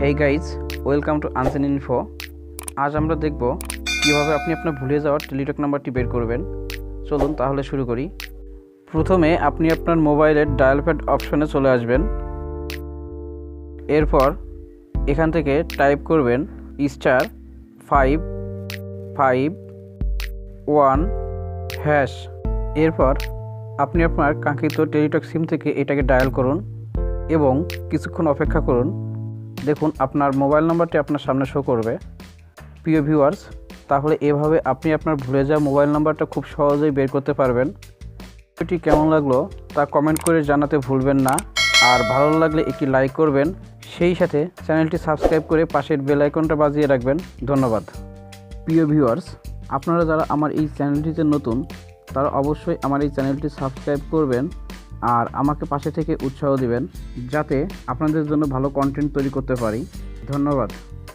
Hey guys, welcome to unseen info. আজ আমরা দেখব কীভাবে আপনি আপনার ভুলে যাওয়ার টেলিটক নাম্বারটি বের করবেন। চলুন তাহলে শুরু করি। প্রথমে আপনি আপনার মোবাইলের ডায়াল প্যাড অপশনে চলে আসবেন। এরপর এখান থেকে টাইপ করবেন *551#। এরপর আপনি আপনার কাঙ্ক্ষিত টেলিটক সিম থেকে এটাকে ডায়াল করুন এবং কিছুক্ষণ অপেক্ষা করুন। দেখুন আপনার মোবাইল নাম্বারটি আপনার সামনে শো করবে। প্রিয় ভিউয়ার্স, তাহলে এভাবে আপনি আপনার ভুলে যাওয়া মোবাইল নাম্বারটা খুব সহজেই বের করতে পারবেন। ভিডিওটি কেমন লাগলো তা কমেন্ট করে জানাতে ভুলবেন না। আর ভালো লাগলে একটি লাইক করবেন, সেই সাথে চ্যানেলটি সাবস্ক্রাইব করে পাশের বেল আইকনটা বাজিয়ে রাখবেন। ধন্যবাদ। প্রিয় ভিউয়ার্স, আপনারা যারা আমার এই চ্যানেলটিতে নতুন তারা অবশ্যই আমার এই চ্যানেলটি সাবস্ক্রাইব করবেন আর আমাকে পাশে থেকে উৎসাহ দিবেন, যাতে আপনাদের জন্য ভালো কন্টেন্ট তৈরি করতে পারি। ধন্যবাদ।